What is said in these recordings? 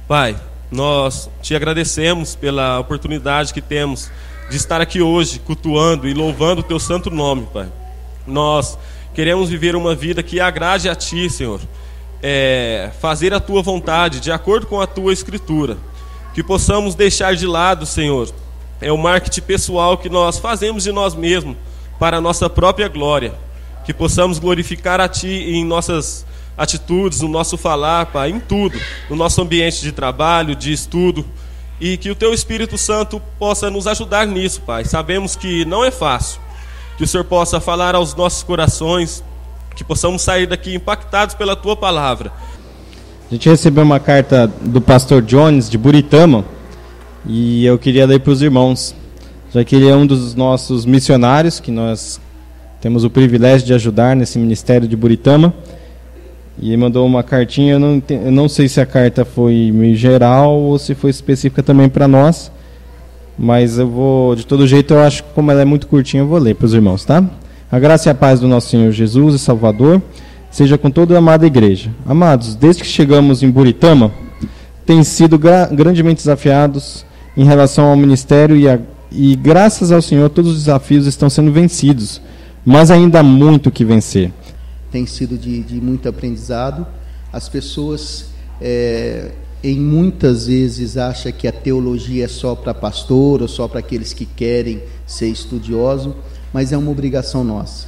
Pai, nós te agradecemos pela oportunidade que temos de estar aqui hoje, cultuando e louvando o teu santo nome, Pai. Nós queremos viver uma vida que agrade a ti, Senhor, fazer a tua vontade, de acordo com a tua escritura. Que possamos deixar de lado, Senhor, o marketing pessoal que nós fazemos de nós mesmos, para a nossa própria glória. Que possamos glorificar a ti em nossas atitudes, no nosso falar, Pai, em tudo, no nosso ambiente de trabalho, de estudo, e que o teu Espírito Santo possa nos ajudar nisso, Pai. Sabemos que não é fácil, que o Senhor possa falar aos nossos corações, que possamos sair daqui impactados pela tua palavra. A gente recebeu uma carta do pastor Jones de Buritama, e eu queria ler para os irmãos, já que ele é um dos nossos missionários, que nós temos o privilégio de ajudar nesse ministério de Buritama. E ele mandou uma cartinha, eu não sei se a carta foi meio geral ou se foi específica também para nós, mas eu vou, de todo jeito, eu acho que como ela é muito curtinha, eu vou ler para os irmãos, tá? A graça e a paz do nosso Senhor Jesus e Salvador seja com toda a amada igreja. Amados, desde que chegamos em Buritama, tem sido grandemente desafiados em relação ao ministério e graças ao Senhor todos os desafios estão sendo vencidos, mas ainda há muito que vencer. Tem sido de muito aprendizado. As pessoas, em muitas vezes, acham que a teologia é só para pastor ou só para aqueles que querem ser estudioso, mas é uma obrigação nossa.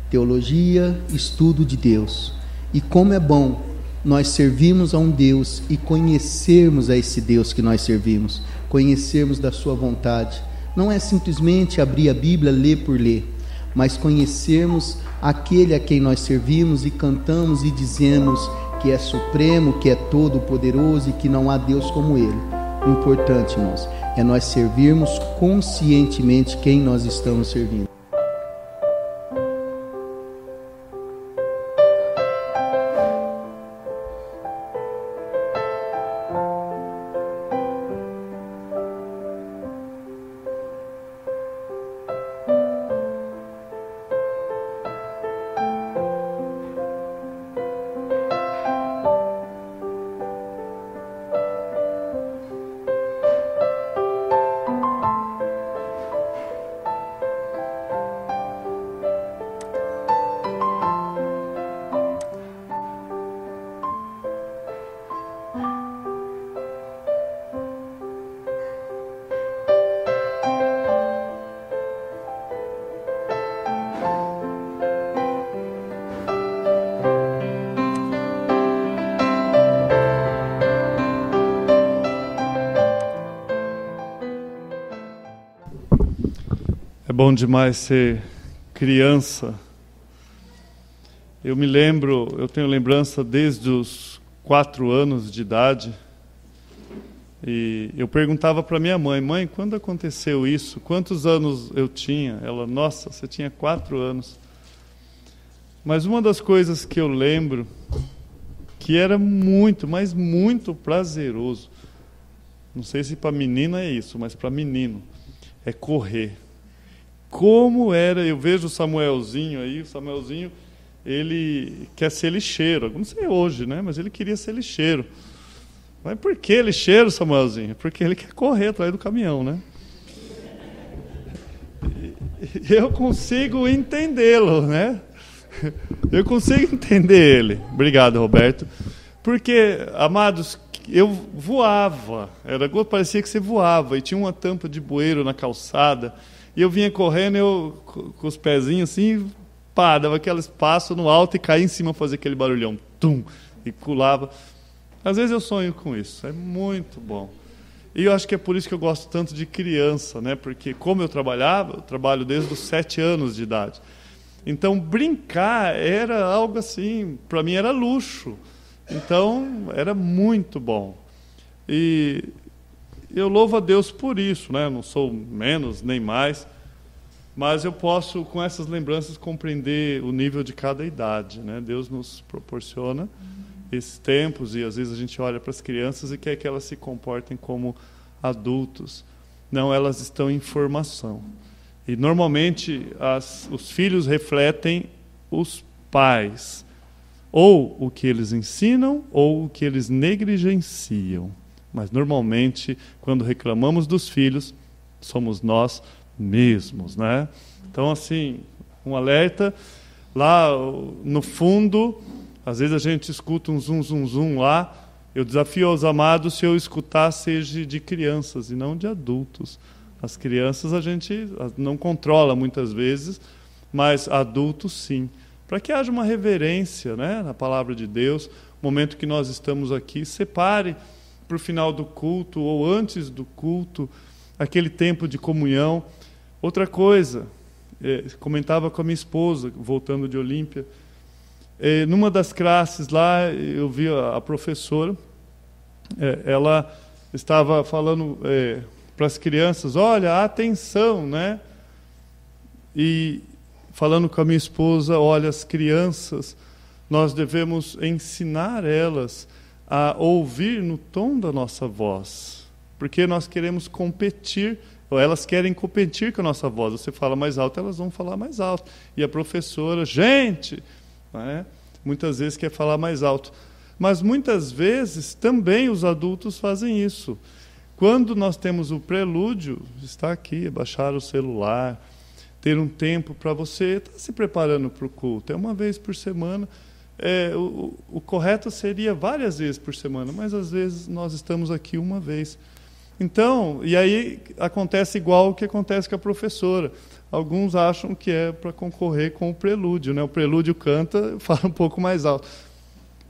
Teologia, estudo de Deus. E como é bom nós servirmos a um Deus e conhecermos a esse Deus que nós servimos, conhecermos da sua vontade. Não é simplesmente abrir a Bíblia, ler por ler, mas conhecermos aquele a quem nós servimos e cantamos e dizemos que é supremo, que é todo poderoso e que não há Deus como Ele. O importante, irmãos, é nós servirmos conscientemente quem nós estamos servindo. É bom demais ser criança. Eu tenho lembrança desde os 4 anos de idade, e eu perguntava para minha mãe, quando aconteceu isso? Quantos anos eu tinha? Ela, nossa, você tinha 4 anos. Mas uma das coisas que eu lembro, que era muito, mas muito prazeroso, não sei se para menina é isso, mas para menino, é correr. Como era, eu vejo o Samuelzinho aí, ele quer ser lixeiro, não sei hoje, né? Mas ele queria ser lixeiro. Mas por que lixeiro, Samuelzinho? Porque ele quer correr atrás do caminhão, né? Eu consigo entendê-lo, né? Eu consigo entender ele. Obrigado, Roberto. Porque, amados, eu voava, parecia que você voava, e tinha uma tampa de bueiro na calçada, e eu vinha correndo, eu com os pezinhos assim, dava aquele espaço no alto e caía em cima, fazia aquele barulhão, tum, e pulava. Às vezes eu sonho com isso, é muito bom. E eu acho que é por isso que eu gosto tanto de criança, né? Porque como eu trabalho desde os 7 anos de idade. Então brincar era algo assim, para mim era luxo. Então era muito bom. E eu louvo a Deus por isso, né? Não sou menos nem mais, mas eu posso, com essas lembranças, compreender o nível de cada idade, né? Deus nos proporciona esses tempos, e às vezes a gente olha para as crianças e quer que elas se comportem como adultos. Não, elas estão em formação. E normalmente os filhos refletem os pais, ou o que eles ensinam, ou o que eles negligenciam. Mas, normalmente, quando reclamamos dos filhos, somos nós mesmos, né? Então, assim, um alerta. Lá no fundo, às vezes a gente escuta um zum, zum, zum lá. Eu desafio aos amados, se eu escutar, seja de crianças e não de adultos. As crianças a gente não controla muitas vezes, mas adultos sim. Para que haja uma reverência, né, na palavra de Deus, no momento que nós estamos aqui, separe para o final do culto ou antes do culto, aquele tempo de comunhão. Outra coisa, comentava com a minha esposa, voltando de Olímpia, numa das classes lá, eu vi a professora, ela estava falando para as crianças, olha, atenção, né? E falando com a minha esposa, olha, as crianças, nós devemos ensinar elas a ouvir no tom da nossa voz, porque nós queremos competir, ou elas querem competir com a nossa voz. Você fala mais alto, elas vão falar mais alto. E a professora, gente, né, muitas vezes quer falar mais alto. Mas muitas vezes também os adultos fazem isso. Quando nós temos o prelúdio, está aqui, baixar o celular, ter um tempo para você estar se preparando para o culto. É uma vez por semana. O correto seria várias vezes por semana, mas às vezes nós estamos aqui uma vez. Então, e aí acontece igual o que acontece com a professora. Alguns acham que é para concorrer com o prelúdio, né? O prelúdio canta, fala um pouco mais alto.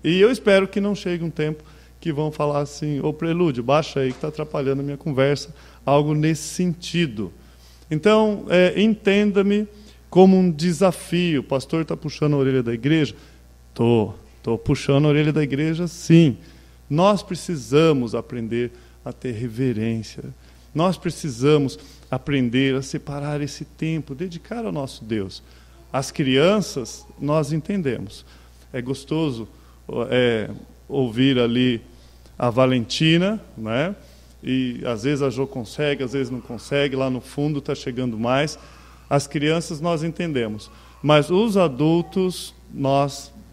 E eu espero que não chegue um tempo que vão falar assim, ô prelúdio, baixa aí que está atrapalhando a minha conversa, algo nesse sentido. Então, entenda-me como um desafio. O pastor está puxando a orelha da igreja? Estou puxando a orelha da igreja, sim. Nós precisamos aprender a ter reverência. Nós precisamos aprender a separar esse tempo, dedicar ao nosso Deus. As crianças, nós entendemos. É gostoso ouvir ali a Valentina, né? E às vezes a Jo consegue, às vezes não consegue, lá no fundo está chegando mais. As crianças nós entendemos, mas os adultos,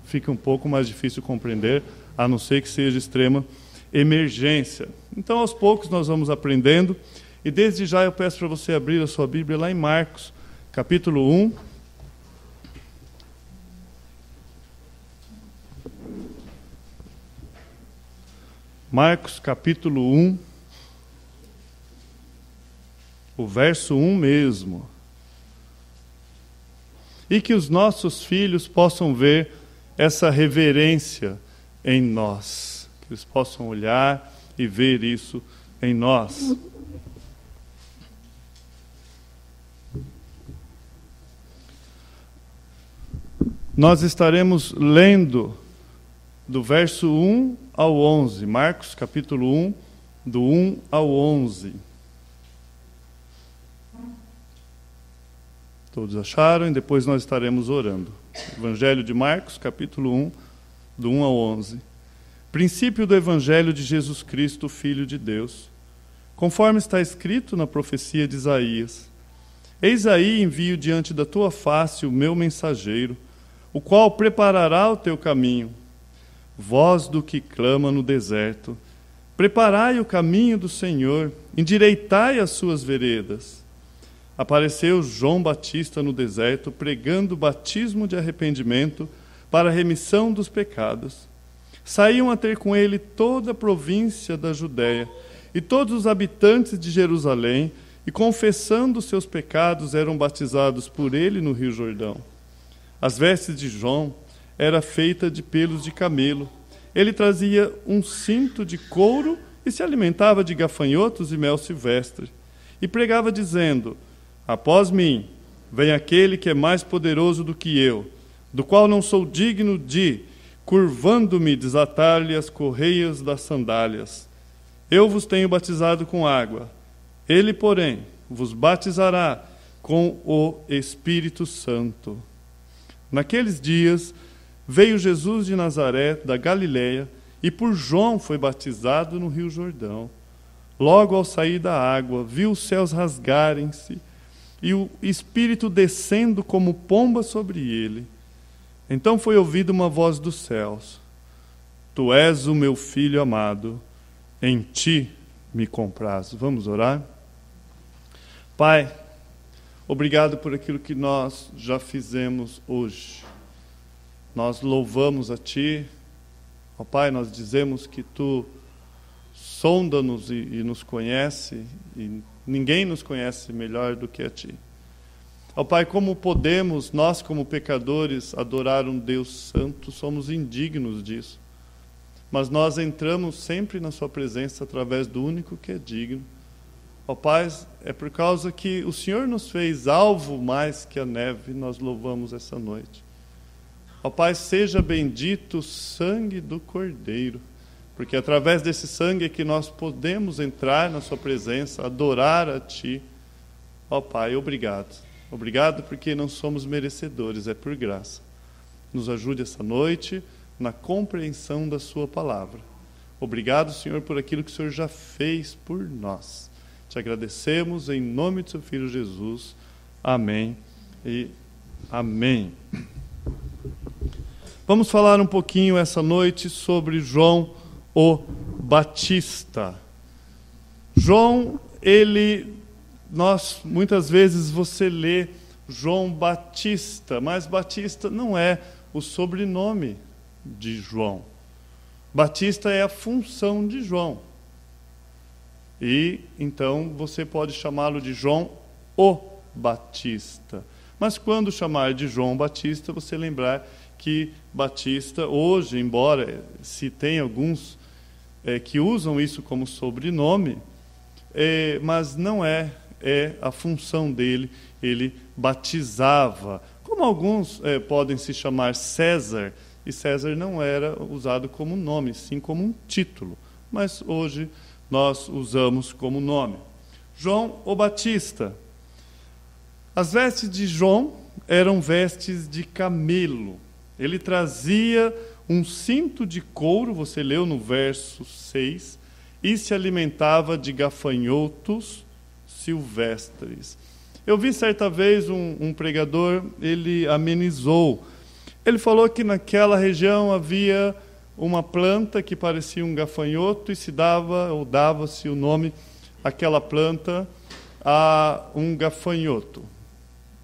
fica um pouco mais difícil compreender, a não ser que seja extrema emergência. Então, aos poucos, nós vamos aprendendo. E desde já eu peço para você abrir a sua Bíblia lá em Marcos, capítulo 1. Marcos, capítulo 1. O verso 1 mesmo. E que os nossos filhos possam ver essa reverência em nós. Que eles possam olhar e ver isso em nós. Nós estaremos lendo do verso 1 ao 11. Marcos, capítulo 1, do 1 ao 11. Todos acharam? E depois nós estaremos orando. Evangelho de Marcos, capítulo 1, do 1 ao 11. Princípio do Evangelho de Jesus Cristo, Filho de Deus. Conforme está escrito na profecia de Isaías: Eis aí envio diante da tua face o meu mensageiro, o qual preparará o teu caminho. Voz do que clama no deserto: preparai o caminho do Senhor, endireitai as suas veredas. Apareceu João Batista no deserto, pregando o batismo de arrependimento para a remissão dos pecados. Saíam a ter com ele toda a província da Judéia e todos os habitantes de Jerusalém, e confessando os seus pecados eram batizados por ele no Rio Jordão. As vestes de João eram feitas de pelos de camelo. Ele trazia um cinto de couro e se alimentava de gafanhotos e mel silvestre. E pregava dizendo: Após mim vem aquele que é mais poderoso do que eu, do qual não sou digno de, curvando-me, desatar-lhe as correias das sandálias. Eu vos tenho batizado com água. Ele, porém, vos batizará com o Espírito Santo. Naqueles dias veio Jesus de Nazaré, da Galileia, e por João foi batizado no Rio Jordão. Logo ao sair da água, viu os céus rasgarem-se, e o Espírito descendo como pomba sobre ele. Então foi ouvida uma voz dos céus: Tu és o meu Filho amado, em Ti me comprazo. Vamos orar? Pai, obrigado por aquilo que nós já fizemos hoje. Nós louvamos a Ti. Ó Pai, nós dizemos que Tu sonda-nos e nos conhece, e ninguém nos conhece melhor do que a Ti. Ó Pai, como podemos, nós como pecadores, adorar um Deus santo? Somos indignos disso. Mas nós entramos sempre na Sua presença através do único que é digno. Ó Pai, é por causa que o Senhor nos fez alvo mais que a neve, nós louvamos essa noite. Ó Pai, seja bendito o sangue do Cordeiro, porque através desse sangue é que nós podemos entrar na Sua presença, adorar a Ti. Ó Pai, obrigado. Obrigado porque não somos merecedores, é por graça. Nos ajude essa noite na compreensão da Sua palavra. Obrigado, Senhor, por aquilo que o Senhor já fez por nós. Te agradecemos em nome de Seu Filho Jesus. Amém e amém. Vamos falar um pouquinho essa noite sobre João o Batista. João, muitas vezes você lê João Batista, mas Batista não é o sobrenome de João. Batista é a função de João. E então você pode chamá-lo de João o Batista. Mas quando chamar de João Batista, você lembrar que Batista, hoje, embora se tem alguns que usam isso como sobrenome, mas não é a função dele, ele batizava. Como alguns podem se chamar César, e César não era usado como nome, sim como um título, mas hoje nós usamos como nome. João o Batista. As vestes de João eram vestes de camelo. Ele trazia um cinto de couro, você leu no verso 6, e se alimentava de gafanhotos silvestres. Eu vi certa vez um pregador, ele amenizou. Ele falou que naquela região havia uma planta que parecia um gafanhoto e dava-se o nome, aquela planta, a um gafanhoto.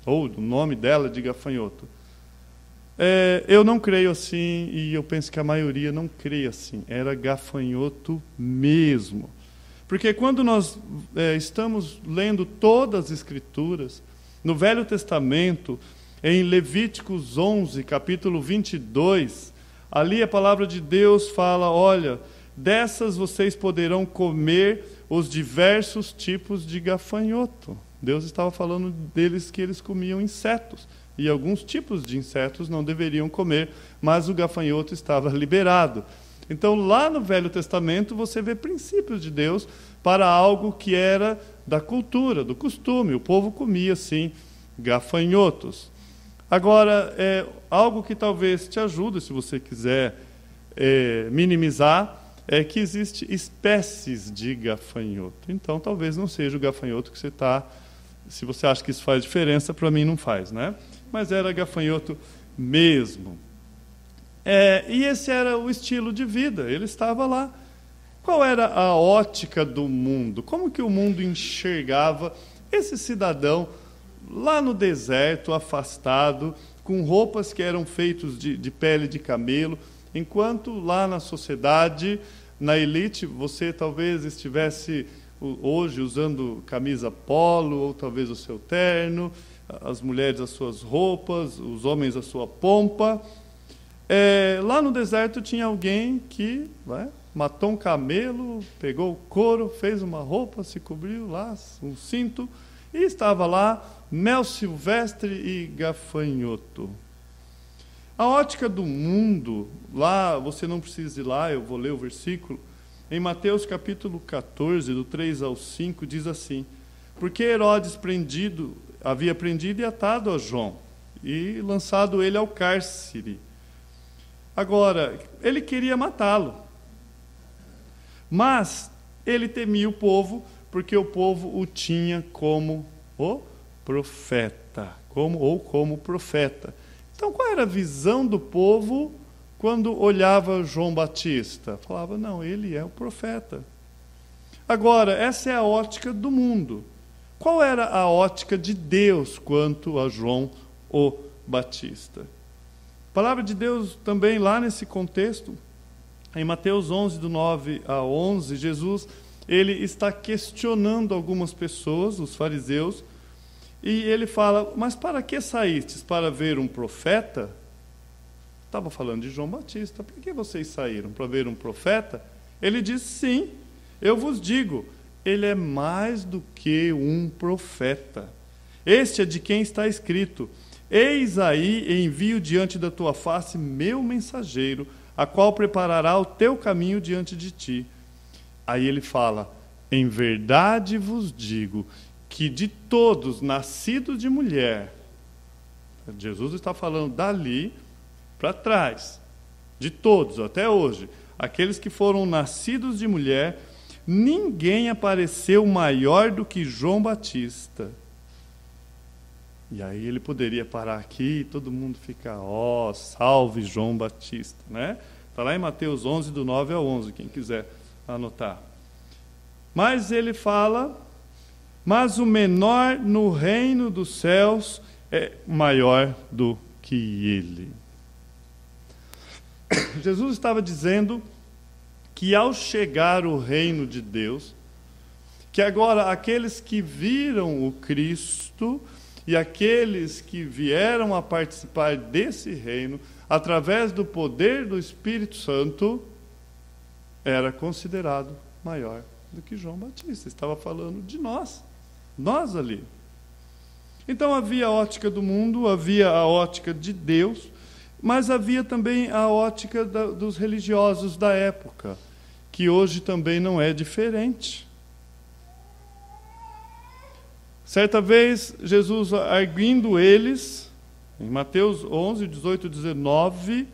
Ou o nome dela de gafanhoto. Eu não creio assim, e eu penso que a maioria não crê assim. Era gafanhoto mesmo. Porque quando nós estamos lendo todas as Escrituras, no Velho Testamento, em Levíticos 11, capítulo 22, ali a palavra de Deus fala, olha, dessas vocês poderão comer os diversos tipos de gafanhoto. Deus estava falando deles que eles comiam insetos. E alguns tipos de insetos não deveriam comer, mas o gafanhoto estava liberado. Então, lá no Velho Testamento, você vê princípios de Deus para algo que era da cultura, do costume. O povo comia, sim, gafanhotos. Agora, algo que talvez te ajude, se você quiser minimizar, é que existem espécies de gafanhoto. Então, talvez não seja o gafanhoto que você está... Se você acha que isso faz diferença, para mim não faz, né? Mas era gafanhoto mesmo. E esse era o estilo de vida, ele estava lá. Qual era a ótica do mundo? Como que o mundo enxergava esse cidadão lá no deserto, afastado, com roupas que eram feitas de pele de camelo, enquanto lá na sociedade, na elite, você talvez estivesse hoje usando camisa polo, ou talvez o seu terno, as mulheres as suas roupas, os homens a sua pompa. Lá no deserto tinha alguém que matou um camelo, pegou o couro, fez uma roupa, se cobriu lá, um cinto, e estava lá, mel silvestre e gafanhoto. A ótica do mundo, lá, você não precisa ir lá, eu vou ler o versículo, em Mateus capítulo 14, do 3 ao 5, diz assim, porque Herodes havia prendido e atado a João, e lançado ele ao cárcere. Agora, ele queria matá-lo, mas ele temia o povo, porque o povo o tinha como o profeta, como profeta. Então, qual era a visão do povo quando olhava João Batista? Falava, não, ele é o profeta, Agora, essa é a ótica do mundo. Qual era a ótica de Deus quanto a João o Batista? A palavra de Deus também lá nesse contexto, em Mateus 11, do 9 a 11, Jesus ele está questionando algumas pessoas, os fariseus, e ele fala, mas para que saístes? Para ver um profeta? Estava falando de João Batista. Por que vocês saíram? Para ver um profeta? Ele diz, sim, eu vos digo, ele é mais do que um profeta. Este é de quem está escrito, eis aí envio diante da tua face meu mensageiro, a qual preparará o teu caminho diante de ti. Aí ele fala, em verdade vos digo, que de todos nascidos de mulher, Jesus está falando dali para trás, de todos, até hoje, aqueles que foram nascidos de mulher, ninguém apareceu maior do que João Batista. E aí ele poderia parar aqui e todo mundo fica, ó, salve João Batista, né? Está lá em Mateus 11, do 9 ao 11, quem quiser anotar. Mas ele fala, mas o menor no reino dos céus é maior do que ele. Jesus estava dizendo que ao chegar o reino de Deus, que agora aqueles que viram o Cristo e aqueles que vieram a participar desse reino, através do poder do Espírito Santo, era considerado maior do que João Batista. Estava falando de nós ali. Então havia a ótica do mundo, havia a ótica de Deus, mas havia também a ótica dos religiosos da época, que hoje também não é diferente. Certa vez, Jesus, arguindo eles, em Mateus 11, 18 e 19,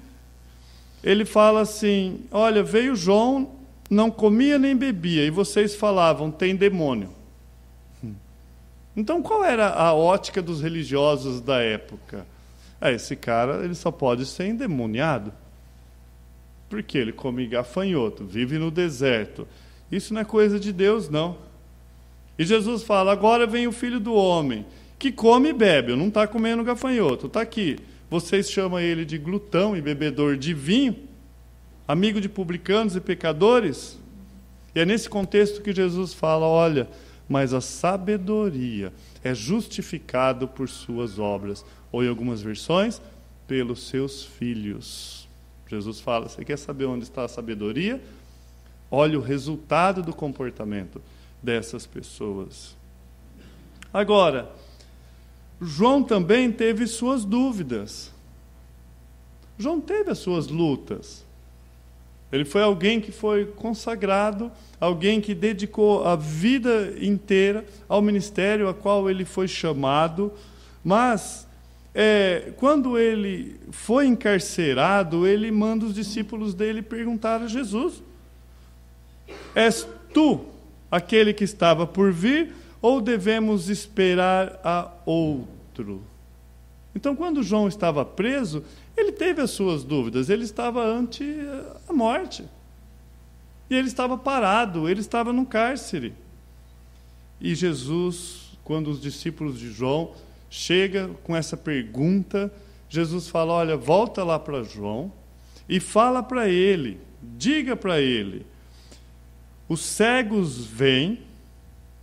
ele fala assim, olha, veio João, não comia nem bebia, e vocês falavam, tem demônio. Então, qual era a ótica dos religiosos da época? Esse cara ele só pode ser endemoniado, porque ele come gafanhoto, vive no deserto. Isso não é coisa de Deus, não. E Jesus fala, agora vem o Filho do Homem, que come e bebe, não está comendo gafanhoto, está aqui. Vocês chamam ele de glutão e bebedor de vinho, amigo de publicanos e pecadores? E é nesse contexto que Jesus fala, olha, mas a sabedoria é justificada por suas obras, ou em algumas versões, pelos seus filhos. Jesus fala, você quer saber onde está a sabedoria? Olha o resultado do comportamento dessas pessoas. Agora, João também teve suas dúvidas. João teve as suas lutas. Ele foi alguém que foi consagrado, alguém que dedicou a vida inteira ao ministério a qual ele foi chamado, mas quando ele foi encarcerado, ele manda os discípulos dele perguntar a Jesus, és tu aquele que estava por vir, ou devemos esperar a outro? Então, quando João estava preso, ele teve as suas dúvidas, ele estava ante a morte. E ele estava parado, ele estava no cárcere. E Jesus, quando os discípulos de João chegam com essa pergunta, Jesus fala, olha, volta lá para João e fala para ele, diga para ele, os cegos vêm,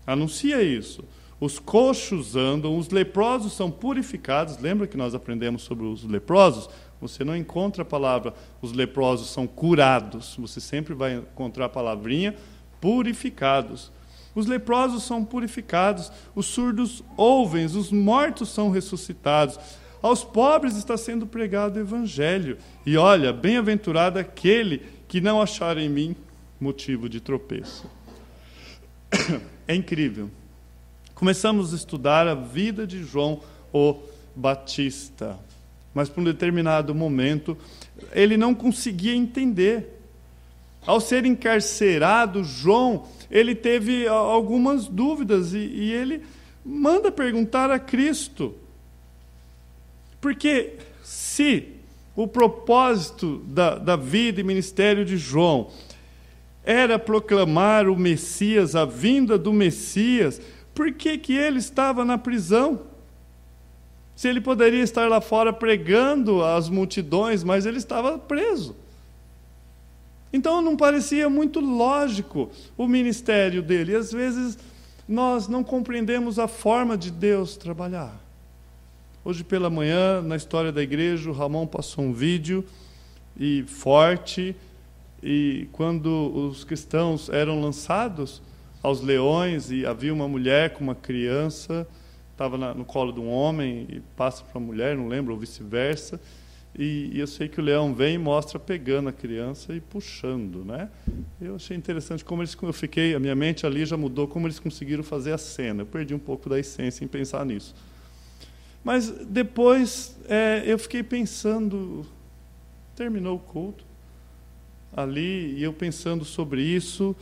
anuncia isso, os coxos andam, os leprosos são purificados. Lembra que nós aprendemos sobre os leprosos? Você não encontra a palavra, os leprosos são curados. Você sempre vai encontrar a palavrinha, purificados. Os leprosos são purificados, os surdos ouvem, os mortos são ressuscitados. Aos pobres está sendo pregado o evangelho. E olha, bem-aventurado aquele que não achar em mim motivo de tropeço. É incrível. Começamos a estudar a vida de João o Batista, mas por um determinado momento ele não conseguia entender. Ao ser encarcerado, João, ele teve algumas dúvidas e ele manda perguntar a Cristo. Porque se o propósito da vida e ministério de João era proclamar o Messias, a vinda do Messias, por que que ele estava na prisão? Se ele poderia estar lá fora pregando às multidões, mas ele estava preso. Então não parecia muito lógico o ministério dele. E às vezes nós não compreendemos a forma de Deus trabalhar. Hoje pela manhã, na história da igreja, o Ramon passou um vídeo forte, e quando os cristãos eram lançados aos leões, e havia uma mulher com uma criança, estava no colo de um homem, e passa para a mulher, não lembro, ou vice-versa, e eu sei que o leão vem e mostra pegando a criança e puxando, né? Eu achei interessante como a minha mente ali já mudou, como eles conseguiram fazer a cena. Eu perdi um pouco da essência em pensar nisso. Mas depois eu fiquei pensando, terminou o culto ali, e eu pensando sobre isso,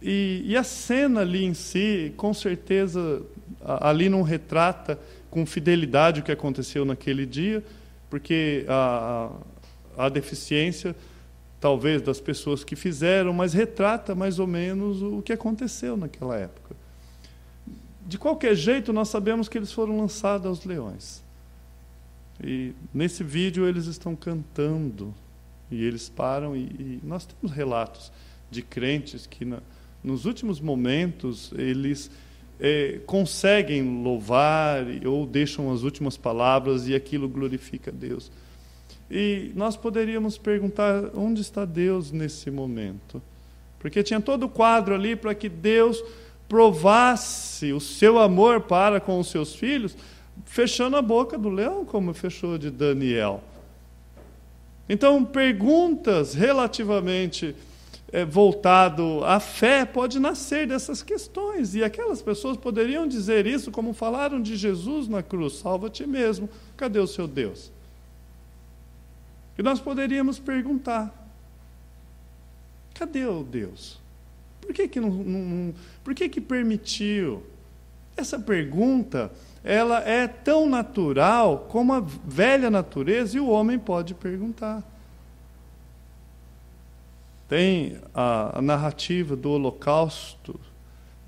e a cena ali em si, com certeza, ali não retrata com fidelidade o que aconteceu naquele dia, porque a deficiência, talvez, das pessoas que fizeram, mas retrata mais ou menos o que aconteceu naquela época. De qualquer jeito, nós sabemos que eles foram lançados aos leões. E nesse vídeo eles estão cantando, e eles param, e nós temos relatos de crentes que nos últimos momentos eles conseguem louvar ou deixam as últimas palavras e aquilo glorifica a Deus. E nós poderíamos perguntar, onde está Deus nesse momento? Porque tinha todo o quadro ali para que Deus provasse o seu amor para com os seus filhos, fechando a boca do leão, como fechou de Daniel. Então, perguntas relativamente voltado à fé pode nascer dessas questões, e aquelas pessoas poderiam dizer isso como falaram de Jesus na cruz: salva a ti mesmo, cadê o seu Deus? E nós poderíamos perguntar: cadê o Deus? Por que permitiu? Essa pergunta, ela é tão natural como a velha natureza, e o homem pode perguntar. Tem a narrativa do Holocausto.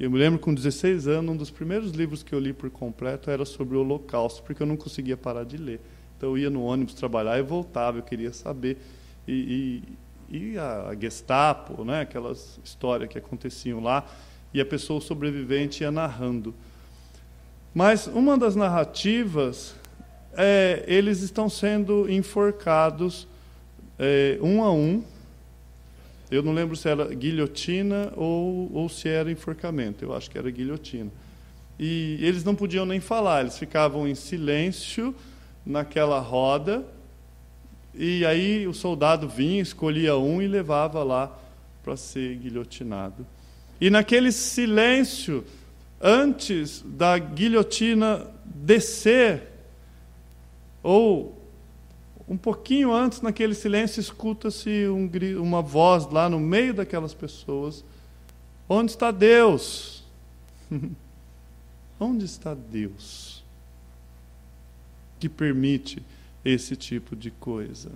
Eu me lembro, com 16 anos, um dos primeiros livros que eu li por completo era sobre o Holocausto, porque eu não conseguia parar de ler. Então eu ia no ônibus trabalhar e voltava, eu queria saber. E a Gestapo, né, aquelas histórias que aconteciam lá, e a pessoa sobrevivente ia narrando. Mas uma das narrativas, eles estão sendo enforcados um a um. Eu não lembro se era guilhotina ou se era enforcamento. Eu acho que era guilhotina. E eles não podiam nem falar, eles ficavam em silêncio naquela roda, e aí o soldado vinha, escolhia um e levava lá para ser guilhotinado. E naquele silêncio, antes da guilhotina descer, ou um pouquinho antes, naquele silêncio, escuta-se uma voz lá no meio daquelas pessoas: onde está Deus? Onde está Deus que permite esse tipo de coisa?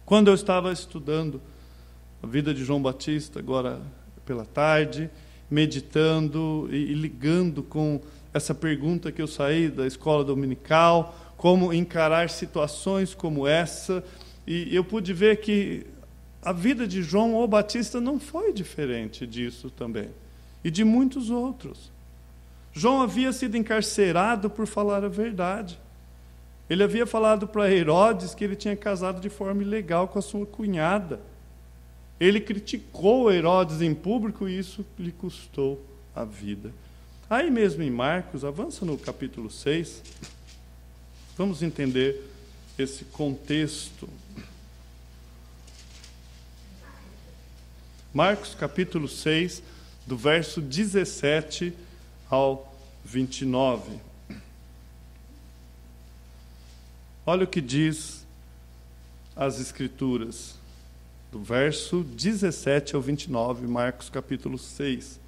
Quando eu estava estudando a vida de João Batista, agora pela tarde, meditando e ligando com essa pergunta que eu saí da escola dominical, como encarar situações como essa, e eu pude ver que a vida de João o Batista não foi diferente disso também, e de muitos outros. João havia sido encarcerado por falar a verdade. Ele havia falado para Herodes que ele tinha casado de forma ilegal com a sua cunhada. Ele criticou Herodes em público, e isso lhe custou a vida. Aí mesmo em Marcos, avança no capítulo 6, vamos entender esse contexto. Marcos capítulo 6, do verso 17 ao 29. Olha o que diz as Escrituras, do verso 17 ao 29, Marcos capítulo 6.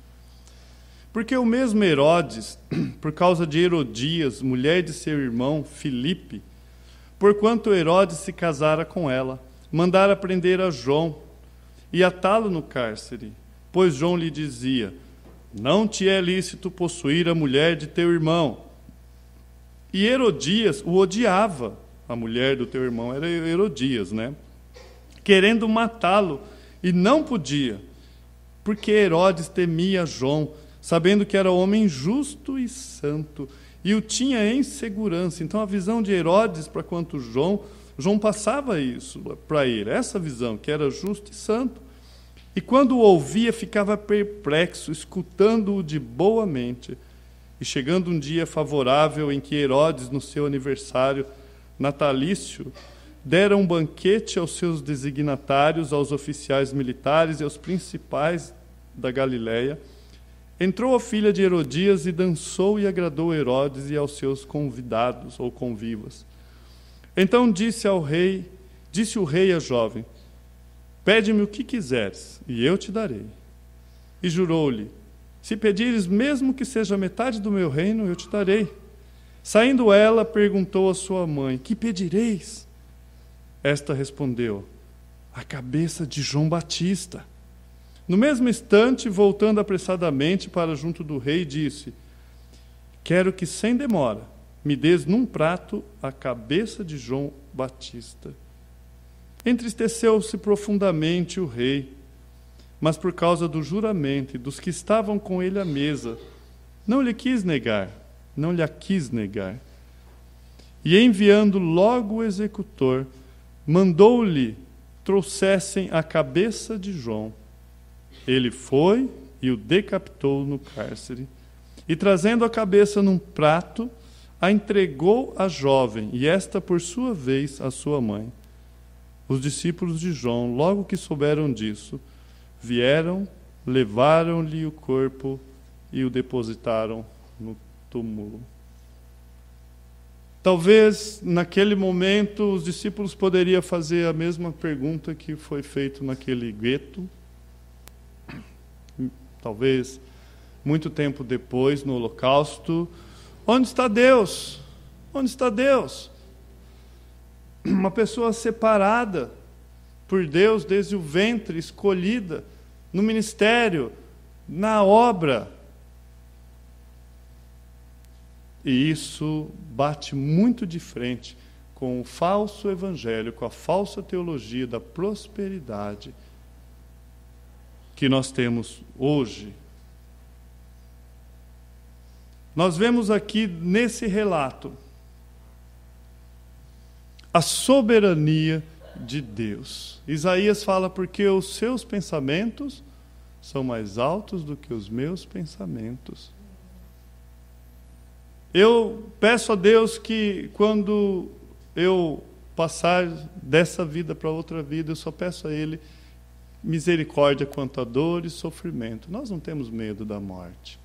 Porque o mesmo Herodes, por causa de Herodias, mulher de seu irmão Filipe, porquanto Herodes se casara com ela, mandara prender a João, e atá-lo no cárcere, pois João lhe dizia: não te é lícito possuir a mulher de teu irmão. E Herodias o odiava. A mulher do teu irmão era Herodias, né? Querendo matá-lo, e não podia, porque Herodes temia João, sabendo que era homem justo e santo, e o tinha em segurança. Então a visão de Herodes para quanto João passava isso para ele, essa visão, que era justo e santo. E quando o ouvia, ficava perplexo, escutando-o de boa mente. E chegando um dia favorável em que Herodes, no seu aniversário natalício, dera um banquete aos seus designatários, aos oficiais militares e aos principais da Galiléia, entrou a filha de Herodias e dançou e agradou Herodes e aos seus convidados ou convivas. Então disse o rei à jovem: pede-me o que quiseres, e eu te darei. E jurou-lhe: se pedires mesmo que seja metade do meu reino, eu te darei. Saindo ela, perguntou à sua mãe: que pedireis? Esta respondeu: a cabeça de João Batista. No mesmo instante, voltando apressadamente para junto do rei, disse: quero que sem demora me des num prato a cabeça de João Batista. Entristeceu-se profundamente o rei, mas por causa do juramento e dos que estavam com ele à mesa, não lhe a quis negar. E enviando logo o executor, mandou-lhe trouxessem a cabeça de João. Ele foi e o decapitou no cárcere. E trazendo a cabeça num prato, a entregou à jovem, e esta, por sua vez, à sua mãe. Os discípulos de João, logo que souberam disso, vieram, levaram-lhe o corpo e o depositaram no túmulo. Talvez, naquele momento, os discípulos poderiam fazer a mesma pergunta que foi feita naquele gueto. Talvez, muito tempo depois, no Holocausto: onde está Deus? Onde está Deus? Uma pessoa separada por Deus desde o ventre, escolhida no ministério, na obra. E isso bate muito de frente com o falso evangelho, com a falsa teologia da prosperidade que nós temos hoje. Nós vemos aqui nesse relato a soberania de Deus. Isaías fala: porque os seus pensamentos são mais altos do que os meus pensamentos. Eu peço a Deus que, quando eu passar dessa vida para outra vida, eu só peço a Ele misericórdia quanto a dor e sofrimento. Nós não temos medo da morte.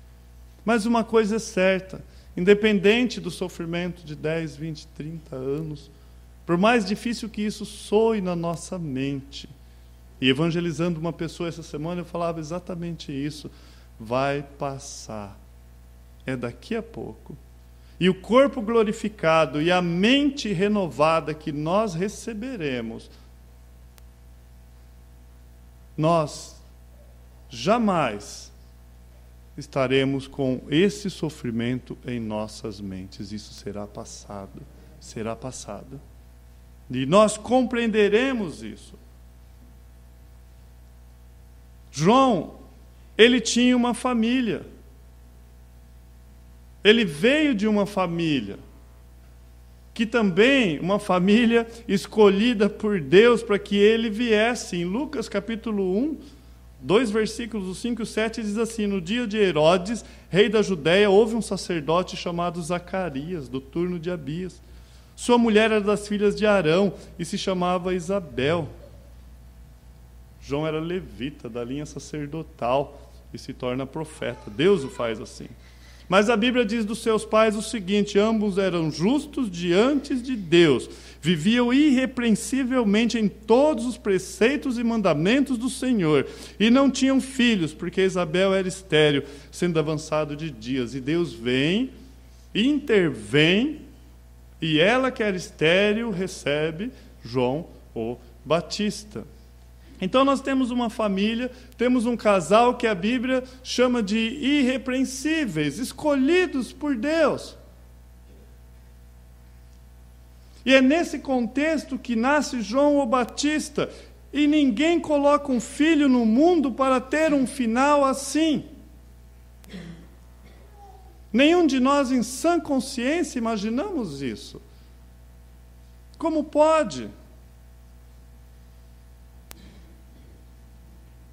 Mas uma coisa é certa: independente do sofrimento de 10, 20, 30 anos, por mais difícil que isso soe na nossa mente, e evangelizando uma pessoa essa semana, eu falava exatamente isso: vai passar, é daqui a pouco. E o corpo glorificado e a mente renovada que nós receberemos, nós jamais estaremos com esse sofrimento em nossas mentes. Isso será passado, será passado. E nós compreenderemos isso. João, ele tinha uma família. Ele veio de uma família, que também, uma família escolhida por Deus para que ele viesse. Em Lucas capítulo 1, 2 versículos 5 e 7, diz assim: no dia de Herodes, rei da Judéia, houve um sacerdote chamado Zacarias, do turno de Abias. Sua mulher era das filhas de Arão e se chamava Isabel. João era levita, da linha sacerdotal, e se torna profeta. Deus o faz assim. Mas a Bíblia diz dos seus pais o seguinte: ambos eram justos diante de Deus, viviam irrepreensivelmente em todos os preceitos e mandamentos do Senhor, e não tinham filhos, porque Isabel era estéril, sendo avançado de dias. E Deus vem, intervém, e ela, que era estéril, recebe João o Batista. Então nós temos uma família, temos um casal que a Bíblia chama de irrepreensíveis, escolhidos por Deus. E é nesse contexto que nasce João o Batista. E ninguém coloca um filho no mundo para ter um final assim. Nenhum de nós, em sã consciência, imaginamos isso. Como pode?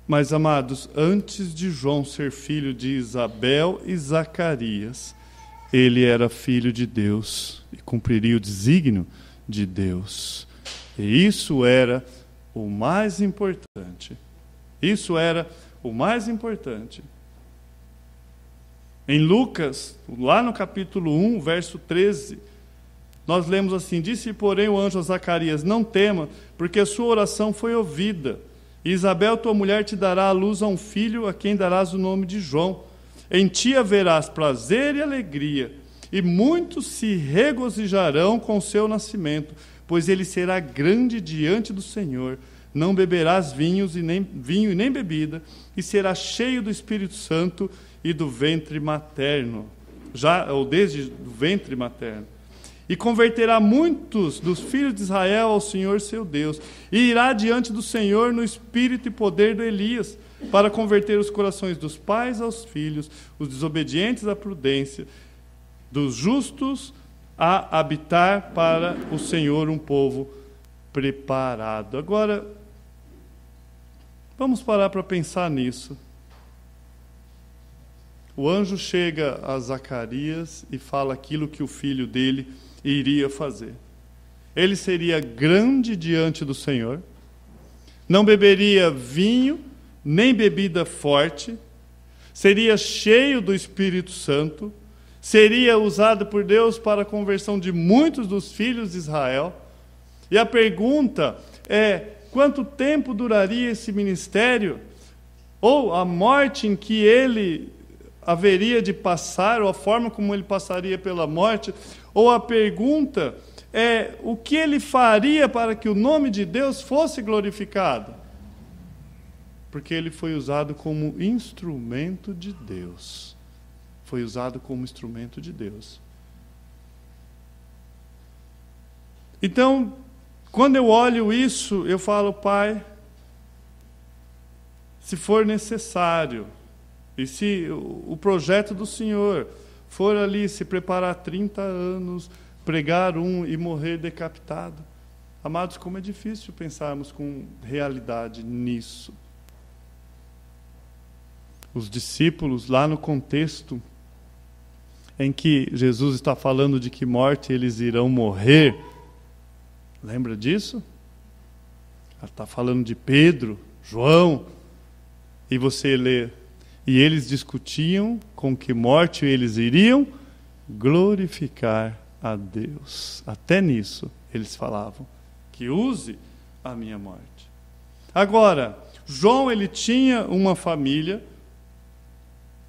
Mas, amados, antes de João ser filho de Isabel e Zacarias, ele era filho de Deus e cumpriria o desígnio de Deus. E isso era o mais importante. Isso era o mais importante. Em Lucas, lá no capítulo 1, verso 13, nós lemos assim: disse, porém, o anjo a Zacarias, não tema, porque a sua oração foi ouvida. E Isabel, tua mulher, te dará à luz a um filho, a quem darás o nome de João. Em ti haverás prazer e alegria, e muitos se regozijarão com o seu nascimento, pois ele será grande diante do Senhor. Não beberás vinho e nem bebida, e será cheio do Espírito Santo e do ventre materno, ou desde o ventre materno. E converterá muitos dos filhos de Israel ao Senhor seu Deus, e irá diante do Senhor no espírito e poder de Elias, para converter os corações dos pais aos filhos, os desobedientes à prudência, dos justos a habitar para o Senhor um povo preparado. Agora, vamos parar para pensar nisso. O anjo chega a Zacarias e fala aquilo que o filho dele iria fazer. Ele seria grande diante do Senhor, não beberia vinho, nem bebida forte, seria cheio do Espírito Santo, seria usado por Deus para a conversão de muitos dos filhos de Israel. E a pergunta é: quanto tempo duraria esse ministério? Ou a morte em que ele haveria de passar, ou a forma como ele passaria pela morte? Ou a pergunta é: o que ele faria para que o nome de Deus fosse glorificado? Porque ele foi usado como instrumento de Deus. Foi usado como instrumento de Deus. Então, quando eu olho isso, eu falo: Pai, se for necessário, e se o projeto do Senhor for ali se preparar 30 anos, pregar e morrer decapitado. Amados, como é difícil pensarmos com realidade nisso. Os discípulos, lá no contexto em que Jesus está falando de que morte eles irão morrer, lembra disso? Ele está falando de Pedro, João, e você lê: e eles discutiam com que morte eles iriam glorificar a Deus. Até nisso eles falavam: que use a minha morte. Agora, João, ele tinha uma família,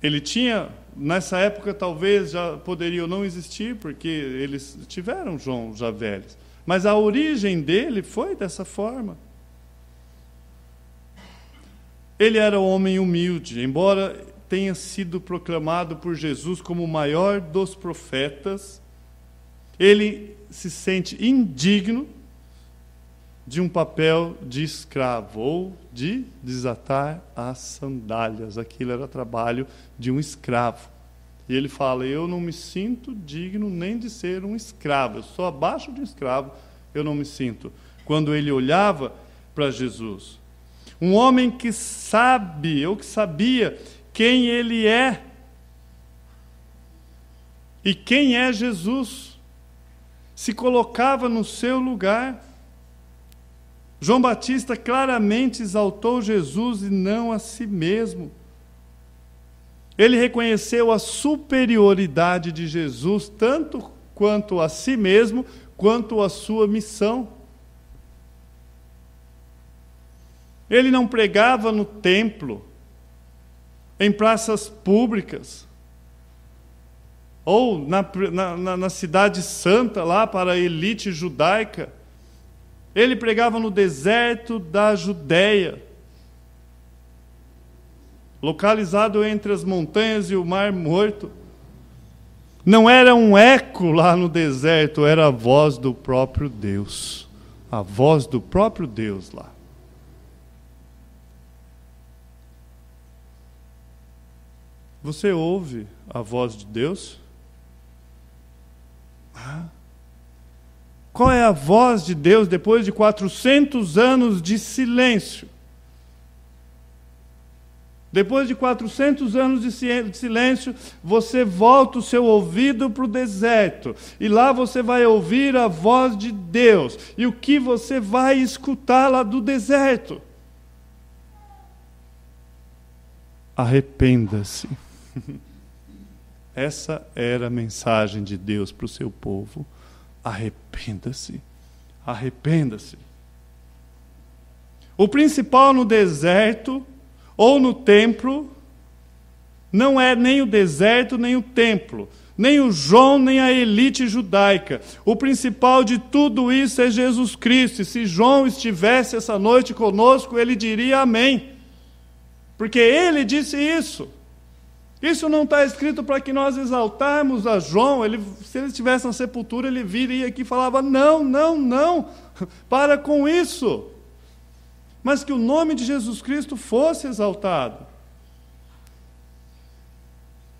ele tinha, nessa época talvez já poderiam não existir, porque eles tiveram João já velhos, mas a origem dele foi dessa forma. Ele era um homem humilde, embora tenha sido proclamado por Jesus como o maior dos profetas, ele se sente indigno de um papel de escravo, ou de desatar as sandálias. Aquilo era trabalho de um escravo. E ele fala: eu não me sinto digno nem de ser um escravo, eu sou abaixo de um escravo, eu não me sinto. Quando ele olhava para Jesus, um homem que sabe, ou que sabia quem ele é, e quem é Jesus, se colocava no seu lugar. João Batista claramente exaltou Jesus e não a si mesmo. Ele reconheceu a superioridade de Jesus, tanto quanto a si mesmo, quanto a sua missão. Ele não pregava no templo, em praças públicas, ou na cidade santa, lá para a elite judaica. Ele pregava no deserto da Judéia, localizado entre as montanhas e o Mar Morto. Não era um eco lá no deserto, era a voz do próprio Deus. A voz do próprio Deus lá. Você ouve a voz de Deus? Qual é a voz de Deus depois de 400 anos de silêncio? Depois de 400 anos de silêncio, você volta o seu ouvido para o deserto. E lá você vai ouvir a voz de Deus. E o que você vai escutar lá do deserto? Arrependa-se. Essa era a mensagem de Deus para o seu povo. Arrependa-se. Arrependa-se. O principal no deserto ou no templo não é nem o deserto, nem o templo, nem o João, nem a elite judaica. O principal de tudo isso é Jesus Cristo. E se João estivesse essa noite conosco, ele diria amém. Porque ele disse isso. Isso não está escrito para que nós exaltarmos a João. Se ele estivesse na sepultura, ele viria aqui e falava, não, não, não, para com isso. Mas que o nome de Jesus Cristo fosse exaltado.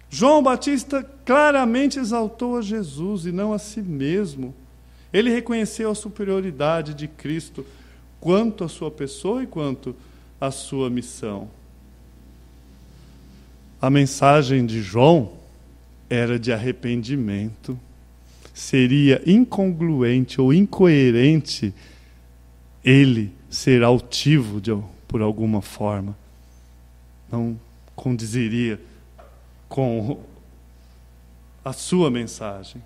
João Batista claramente exaltou a Jesus e não a si mesmo. Ele reconheceu a superioridade de Cristo quanto à sua pessoa e quanto à sua missão. A mensagem de João era de arrependimento. Seria incongruente ou incoerente ele ser altivo por alguma forma. Não condizeria com a sua mensagem.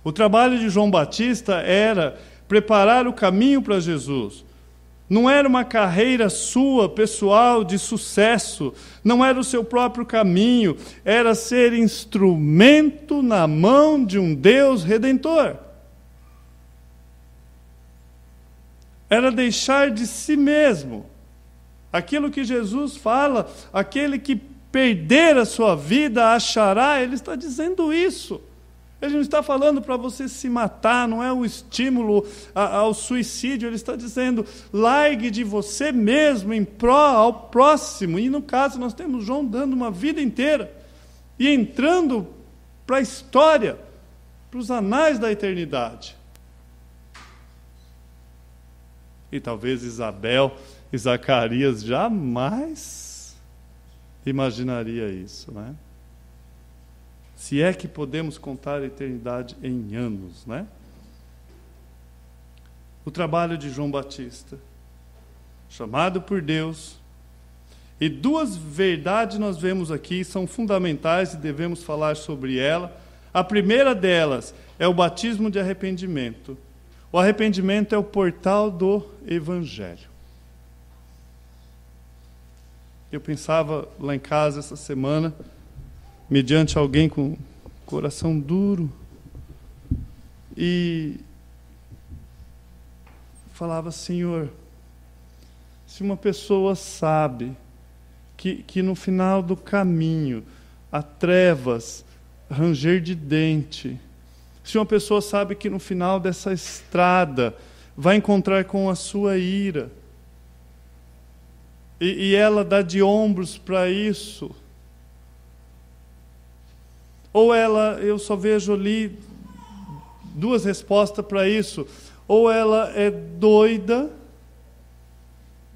O trabalho de João Batista era preparar o caminho para Jesus. Não era uma carreira sua, pessoal, de sucesso. Não era o seu próprio caminho. Era ser instrumento na mão de um Deus redentor. Era deixar de si mesmo. Aquilo que Jesus fala, aquele que perder a sua vida achará, ele está dizendo isso. Ele não está falando para você se matar, não é um estímulo ao suicídio. Ele está dizendo, largue de você mesmo em pró ao próximo. E no caso nós temos João dando uma vida inteira e entrando para a história, para os anais da eternidade. E talvez Isabel e Zacarias jamais imaginaria isso, né? Se é que podemos contar a eternidade em anos, né? O trabalho de João Batista, chamado por Deus, e duas verdades nós vemos aqui, são fundamentais e devemos falar sobre ela. A primeira delas é o batismo de arrependimento. O arrependimento é o portal do Evangelho. Eu pensava lá em casa essa semana, mediante alguém com coração duro, e falava, Senhor, se uma pessoa sabe que no final do caminho há trevas, ranger de dente, se uma pessoa sabe que no final dessa estrada vai encontrar com a sua ira, e ela dá de ombros para isso, ou eu só vejo ali duas respostas para isso. Ou ela é doida,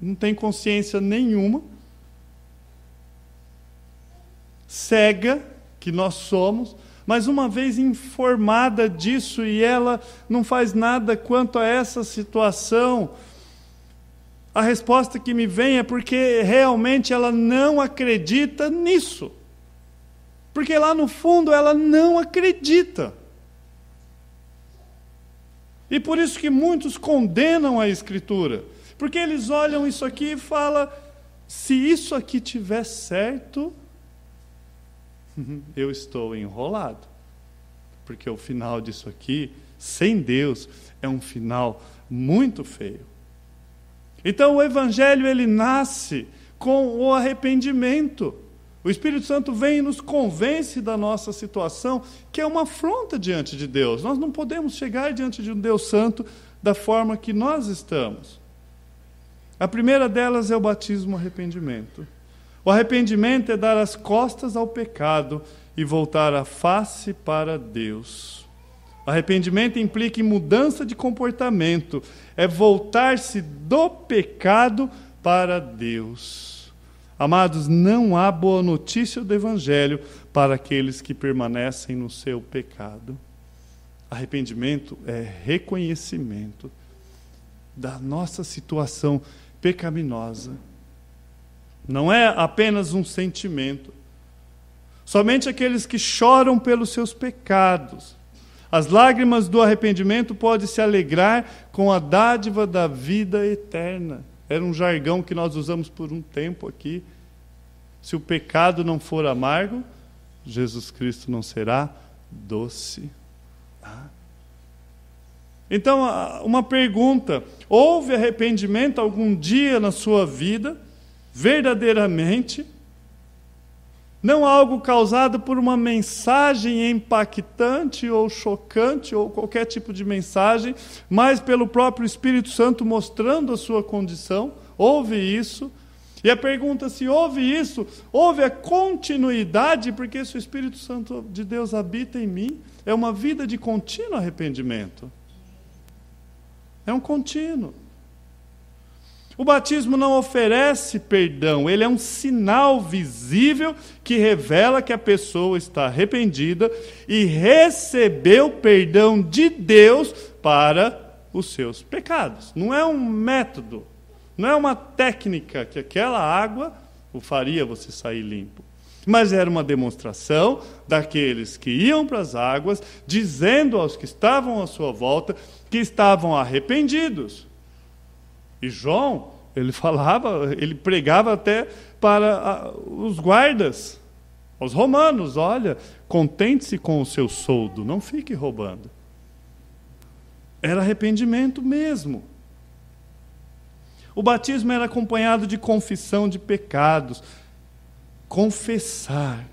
não tem consciência nenhuma, cega, que nós somos, mas uma vez informada disso e ela não faz nada quanto a essa situação, a resposta que me vem é porque realmente ela não acredita nisso. Porque lá no fundo ela não acredita. E por isso que muitos condenam a Escritura. Porque eles olham isso aqui e falam, se isso aqui tiver certo, eu estou enrolado. Porque o final disso aqui, sem Deus, é um final muito feio. Então o Evangelho, ele nasce com o arrependimento. O Espírito Santo vem e nos convence da nossa situação, que é uma afronta diante de Deus. Nós não podemos chegar diante de um Deus Santo da forma que nós estamos. A primeira delas é o batismo, o arrependimento. O arrependimento é dar as costas ao pecado e voltar a face para Deus. O arrependimento implica em mudança de comportamento, é voltar-se do pecado para Deus. Amados, não há boa notícia do Evangelho para aqueles que permanecem no seu pecado. Arrependimento é reconhecimento da nossa situação pecaminosa. Não é apenas um sentimento. Somente aqueles que choram pelos seus pecados. As lágrimas do arrependimento podem se alegrar com a dádiva da vida eterna. Era um jargão que nós usamos por um tempo aqui. Se o pecado não for amargo, Jesus Cristo não será doce. Então, uma pergunta: houve arrependimento algum dia na sua vida, verdadeiramente? Não algo causado por uma mensagem impactante ou chocante, ou qualquer tipo de mensagem, mas pelo próprio Espírito Santo mostrando a sua condição? Houve isso? E a pergunta: se houve isso, houve a continuidade, porque se o Espírito Santo de Deus habita em mim, é uma vida de contínuo arrependimento. É um contínuo. O batismo não oferece perdão, ele é um sinal visível que revela que a pessoa está arrependida e recebeu perdão de Deus para os seus pecados. Não é um método, não é uma técnica que aquela água o faria você sair limpo. Mas era uma demonstração daqueles que iam para as águas, dizendo aos que estavam à sua volta que estavam arrependidos. E João, ele pregava até para os guardas, aos romanos: olha, contente-se com o seu soldo, não fique roubando. Era arrependimento mesmo. O batismo era acompanhado de confissão de pecados. Confessar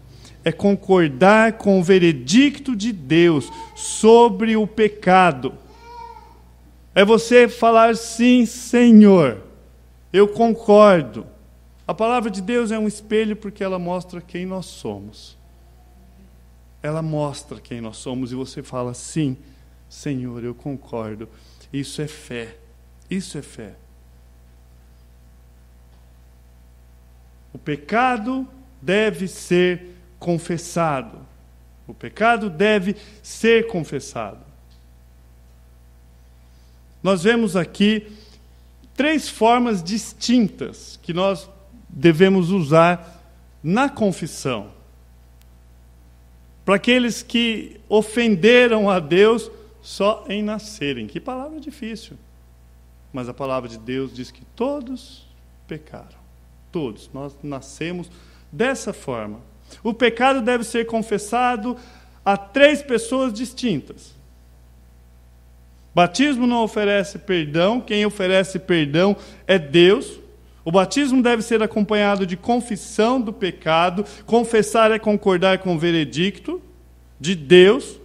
é concordar com o veredicto de Deus sobre o pecado. É você falar: sim, Senhor, eu concordo. A palavra de Deus é um espelho porque ela mostra quem nós somos. Ela mostra quem nós somos e você fala: sim, Senhor, eu concordo. Isso é fé. Isso é fé. O pecado deve ser confessado. O pecado deve ser confessado. Nós vemos aqui 3 formas distintas que nós devemos usar na confissão. Para aqueles que ofenderam a Deus só em nascerem. Que palavra difícil. Mas a palavra de Deus diz que todos pecaram. Todos. Nós nascemos dessa forma. O pecado deve ser confessado a 3 pessoas distintas. Batismo não oferece perdão, quem oferece perdão é Deus. O batismo deve ser acompanhado de confissão do pecado. Confessar é concordar com o veredicto de Deus.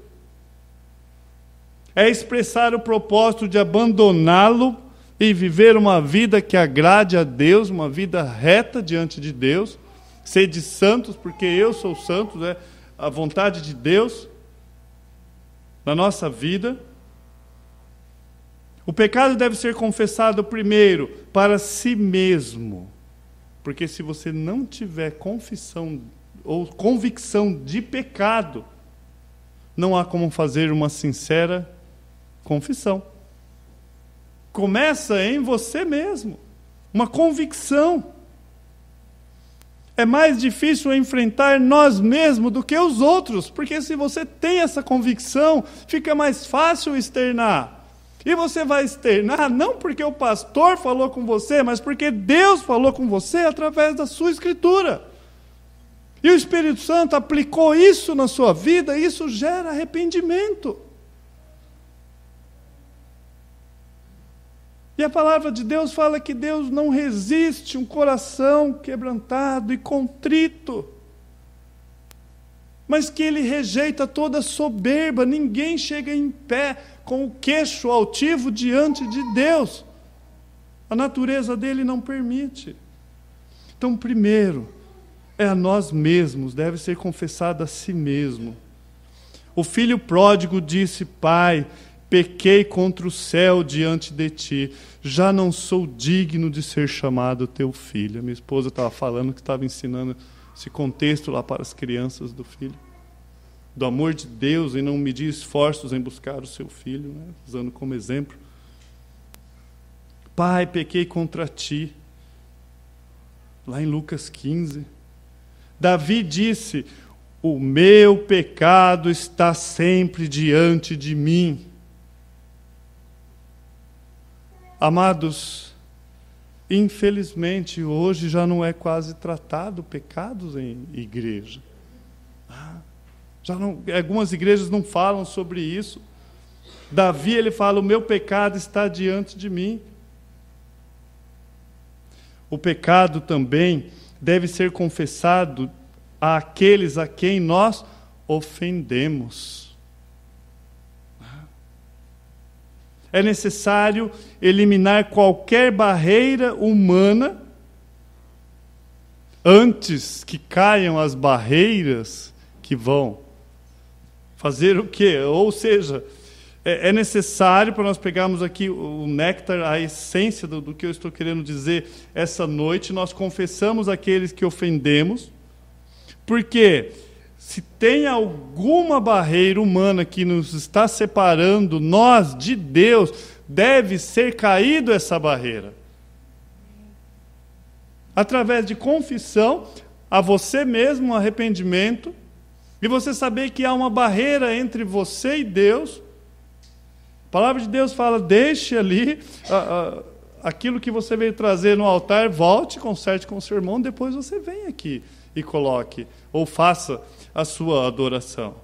É expressar o propósito de abandoná-lo e viver uma vida que agrade a Deus, uma vida reta diante de Deus. Sede santos, porque eu sou santo, é a vontade de Deus na nossa vida. O pecado deve ser confessado primeiro para si mesmo, porque se você não tiver confissão ou convicção de pecado, não há como fazer uma sincera confissão. Começa em você mesmo, uma convicção. É mais difícil enfrentar nós mesmos do que os outros, porque se você tem essa convicção, fica mais fácil externar. E você vai externar não porque o pastor falou com você, mas porque Deus falou com você através da sua Escritura. E o Espírito Santo aplicou isso na sua vida, e isso gera arrependimento. E a palavra de Deus fala que Deus não resiste um coração quebrantado e contrito, mas que Ele rejeita toda soberba. Ninguém chega em pé com o queixo altivo diante de Deus. A natureza dele não permite. Então, primeiro, é a nós mesmos, deve ser confessado a si mesmo. O filho pródigo disse: Pai, pequei contra o céu diante de ti, já não sou digno de ser chamado teu filho. A minha esposa estava falando que estava ensinando esse contexto lá para as crianças do filho, do amor de Deus em não medir esforços em buscar o seu filho, né? Usando como exemplo. Pai, pequei contra ti. Lá em Lucas 15. Davi disse: o meu pecado está sempre diante de mim. Amados, infelizmente hoje já não é quase tratado pecados em igreja. Já não, algumas igrejas não falam sobre isso. Davi, ele fala: o meu pecado está diante de mim. O pecado também deve ser confessado àqueles a quem nós ofendemos. É necessário eliminar qualquer barreira humana antes que caiam as barreiras que vão fazer o quê? Ou seja, é necessário, para nós pegarmos aqui o néctar, a essência do que eu estou querendo dizer essa noite, nós confessamos aqueles que ofendemos, porque se tem alguma barreira humana que nos está separando, nós, de Deus, deve ser caído essa barreira. Através de confissão, a você mesmo, um arrependimento, e você saber que há uma barreira entre você e Deus. A palavra de Deus fala: deixe ali aquilo que você veio trazer no altar, volte, conserte com o seu irmão, depois você vem aqui e coloque, ou faça a sua adoração.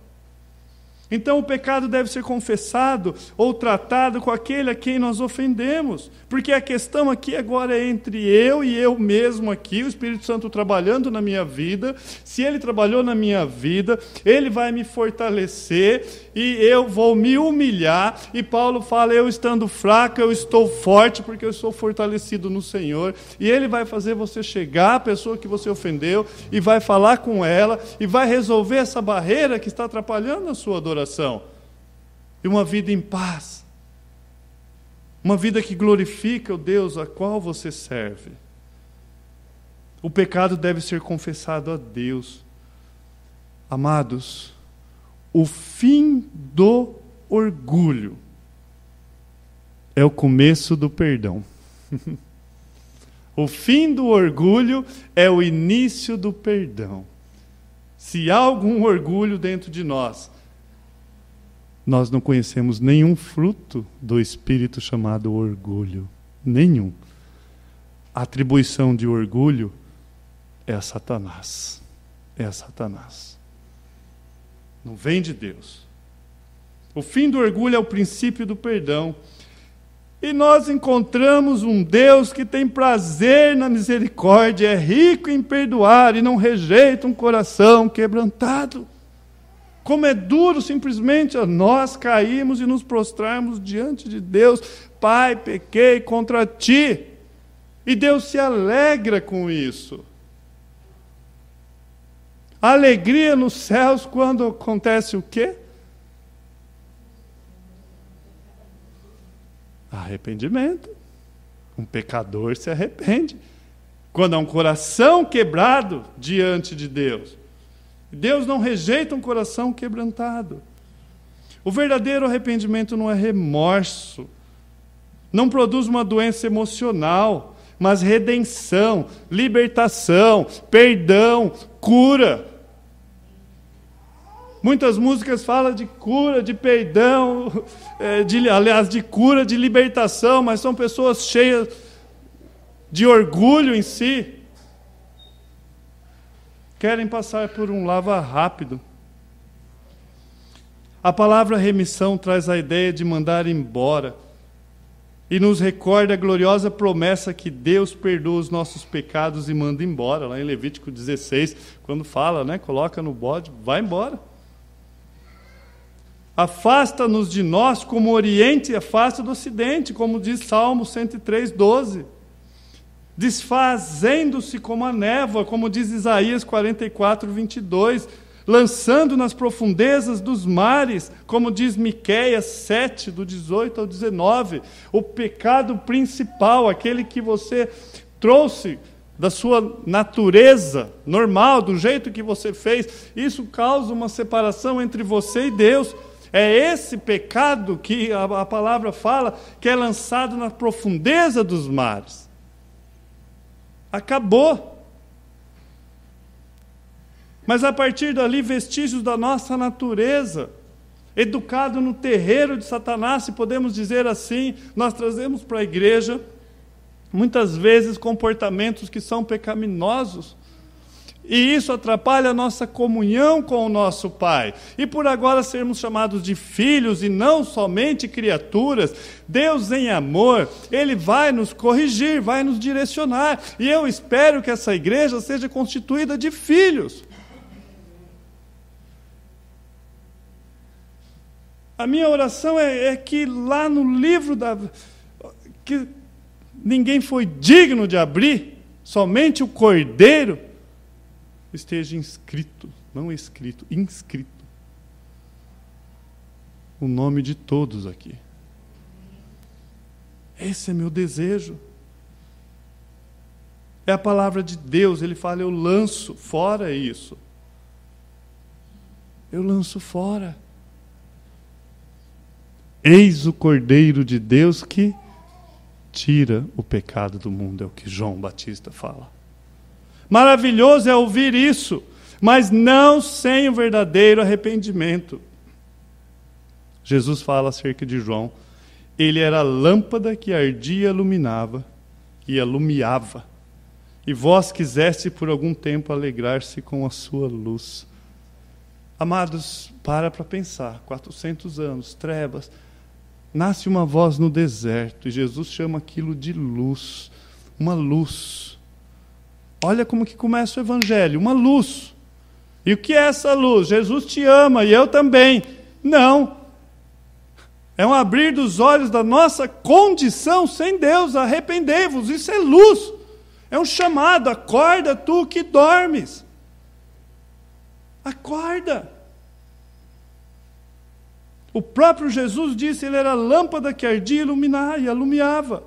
Então o pecado deve ser confessado ou tratado com aquele a quem nós ofendemos, porque a questão aqui agora é entre eu e eu mesmo aqui, o Espírito Santo trabalhando na minha vida. Se Ele trabalhou na minha vida, Ele vai me fortalecer e eu vou me humilhar, e Paulo fala: eu estando fraco, eu estou forte, porque eu sou fortalecido no Senhor. E Ele vai fazer você chegar à pessoa que você ofendeu, e vai falar com ela, e vai resolver essa barreira que está atrapalhando a sua adoração. E uma vida em paz, uma vida que glorifica o Deus a qual você serve. O pecado deve ser confessado a Deus. Amados, o fim do orgulho é o começo do perdão. O fim do orgulho é o início do perdão. Se há algum orgulho dentro de nós, nós não conhecemos nenhum fruto do espírito chamado orgulho. Nenhum. A atribuição de orgulho é a Satanás. É a Satanás. Não vem de Deus. O fim do orgulho é o princípio do perdão. E nós encontramos um Deus que tem prazer na misericórdia, é rico em perdoar e não rejeita um coração quebrantado. Como é duro simplesmente a nós cairmos e nos prostrarmos diante de Deus: Pai, pequei contra ti. E Deus se alegra com isso. A alegria nos céus quando acontece o quê? Arrependimento. Um pecador se arrepende. Quando há um coração quebrado diante de Deus. Deus não rejeita um coração quebrantado. O verdadeiro arrependimento não é remorso, não produz uma doença emocional, mas redenção, libertação, perdão, cura. Muitas músicas falam de cura, de perdão, de cura, de libertação, mas são pessoas cheias de orgulho em si. Querem passar por um lava rápido. A palavra remissão traz a ideia de mandar embora. E nos recorda a gloriosa promessa que Deus perdoa os nossos pecados e manda embora. Lá em Levítico 16, quando fala, né, coloca no bode, vai embora. Afasta-nos de nós como o Oriente afasta do Ocidente, como diz Salmo 103, 12. Desfazendo-se como a névoa, como diz Isaías 44, 22. Lançando nas profundezas dos mares, como diz Miqueias 7, do 18 ao 19. O pecado principal, aquele que você trouxe da sua natureza normal, do jeito que você fez, isso causa uma separação entre você e Deus. É esse pecado que a palavra fala que é lançado na profundeza dos mares. Acabou. Mas a partir dali, vestígios da nossa natureza, educado no terreiro de Satanás, se podemos dizer assim, nós trazemos para a igreja, muitas vezes, comportamentos que são pecaminosos. E isso atrapalha a nossa comunhão com o nosso Pai. E por agora sermos chamados de filhos e não somente criaturas, Deus em amor, Ele vai nos corrigir, vai nos direcionar. E eu espero que essa igreja seja constituída de filhos. A minha oração é que lá no livro que ninguém foi digno de abrir, somente o Cordeiro, esteja inscrito, não escrito, inscrito, o nome de todos aqui. Esse é meu desejo. É a palavra de Deus, Ele fala, eu lanço fora isso. Eu lanço fora. Eis o Cordeiro de Deus que tira o pecado do mundo, é o que João Batista fala. Maravilhoso é ouvir isso, mas não sem o verdadeiro arrependimento. Jesus fala acerca de João, ele era a lâmpada que ardia e iluminava, e alumiava, e vós quiseste por algum tempo alegrar-se com a sua luz. Amados, para pensar, 400 anos, trevas, nasce uma voz no deserto, e Jesus chama aquilo de luz, uma luz. Olha como que começa o Evangelho, uma luz. E o que é essa luz? Jesus te ama e eu também. Não. É um abrir dos olhos da nossa condição sem Deus. Arrependei-vos, isso é luz. É um chamado, acorda tu que dormes. Acorda. O próprio Jesus disse, ele era a lâmpada que ardia e alumiava.